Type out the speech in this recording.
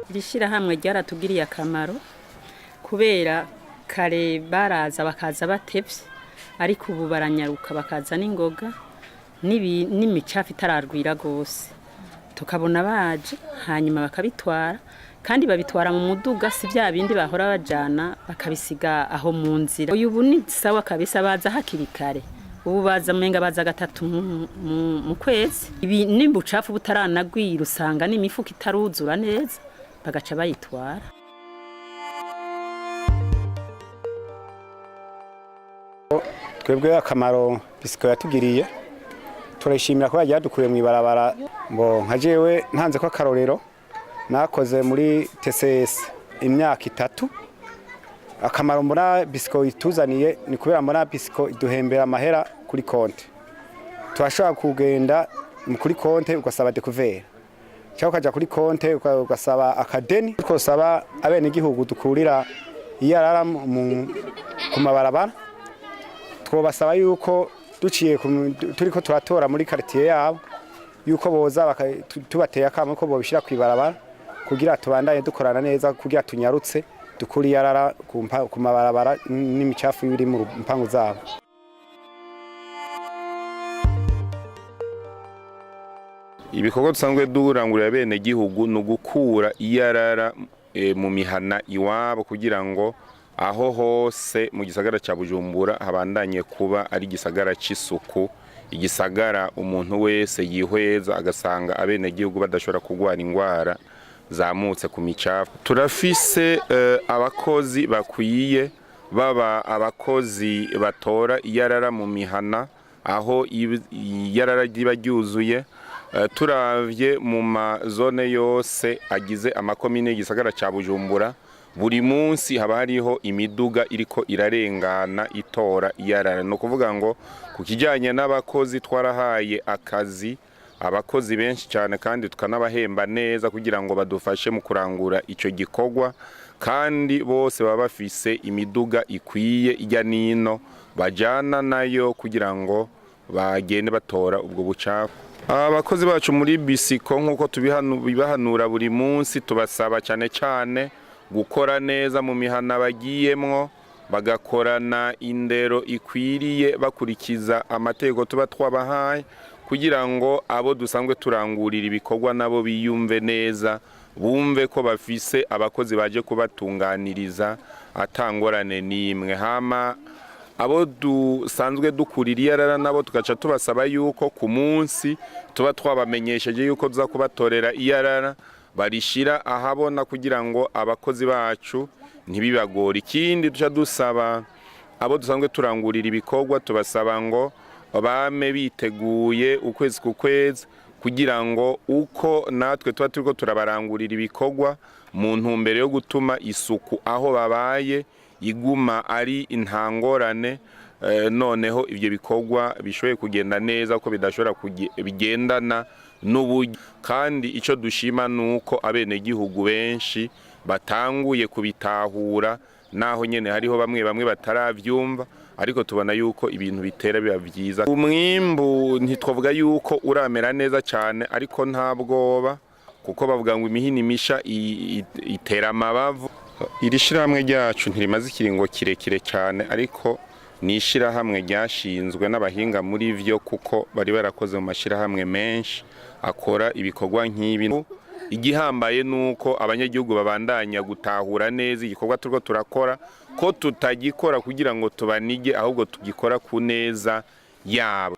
Irishira hamwe ryaratugiriye akamaro kubera kare baraza bakaza batevye ariko ubu baranyaruka bakaza n'ingoga n'imicafu itararwira gose tukabona baje hanyuma bakabitwara kandi babitwara mu muduga si bya bindi bahora bajana bakabisiga aho mu nzira. Uyu buni sawa kabisa baza hakiri kare ubu baza menga baza gatatu mu kwezi. Ibi nimbucafu butaranagwira usanga n'imifuka itaruzura neza bagaca bayitwara. Twebwe akamaro bisiko yatugiriye turashimira ko yadukuye mu ibarabara ngo nkajewe ntanze ko akarorero nakoze muri TCS imyaka 3. Akamaro mbona bisiko ituzaniye ni kubera mbona bisiko iduhembera amahera kuri konte. Twashaka kugenda kuri konte ugasaba découvert cyangwa ukaja kuri konte ugasaba akadeni twosaba abene gihugu dukurira iyarara ku mabarabara. Twobasaba yuko duciye turiko turatora muri quartier yabo yuko boza tubateye akamo ko bobishira kwibarabara kugira tubandanye dukorana neza kugira tunyarutse dukuri yarara ku mabarabara n'imicafu iri mu mpangu zabo. Ibikorwa dusanzwe durangurira bene gihugu no gukura iyarara mu mihana iwabo kugira ngo aho hose mu gisagara ca Bujumbura habandanye kuba ari gisagara c'isuku, igisagara umuntu wese yihweza agasanga abene gihugu badashobora kugwara ingwara zamutse ku micafu. Turafise abakozi bakwiye baba abakozi batora iyarara mu mihana aho iyarara riba ryuzuye. Turavye mu mazone yose agize amakomine y'igisagara ca Bujumbura buri munsi haba hariho imiduga iriko irarengana itora iyarara. No kuvuga ngo kukijanye n'abakozi twarahaye akazi abakozi benshi cyane kandi tukanabahemba neza kugira ngo badufashe mu kurangura ico gikorwa, kandi bose baba bafise imiduga ikwiye ijya nino bajana nayo kugira ngo bagende batora ubwo bucafu. Abakozi bacu muri bisiko nkuko tubihanura buri munsi tubasaba cyane cyane gukora neza mu mihana bagiyemwo, bagakorana indero ikwiriye bakurikiza amategeko tuba twabahaye kugira ngo abo dusanzwe turangurira ibikorwa nabo biyumve neza, bumve ko bafise abakozi baje kubatunganiriza atangorane nimwe. Hama abo dusanzwe dukurira iyarara nabo tugaca tubasaba yuko ku munsi tuba twabamenyesheje yuko tuza kubatorera iyarara barishira ahabona kugira ngo abakozi bacu ntibibagore. Ikindi duca dusaba abo dusanzwe turangurira ibikorwa tubasaba ngo bame biteguye ukwezi ku kwezi kugira ngo uko natwe tuba turiko turabarangurira ibikorwa mu ntumbero yo gutuma isuku aho babaye iguma ari intangorane, noneho ivyo bikorwa bishoboye kugenda neza ko bidashobora bigendana n'uburyo. Kandi ico dushima nuko abene gihugu benshi batanguye kubitahura, naho nyene hariho bamwe bataravyumva, ariko tubona yuko ibintu bitera biba vyiza. Umwimbu ntitwavuga yuko uramera neza cyane, ariko nta bwoba kuko bavuga ngo imihini misha itera amabavu. Iri shirahamwe ryacu ntirimaze ikiringo kirekire cyane, ariko ni ishirahamwe ryashinzwe n'abahinga muri vyo kuko bari barakoze mu mashirahamwe menshi akora ibikorwa nk'ibi. Igihambaye nuko abanyagihugu babandanya gutahura neza igikorwa turiko turakora ko tutagikora kugira ngo tubanige, ahubwo tugikora ku neza yabo.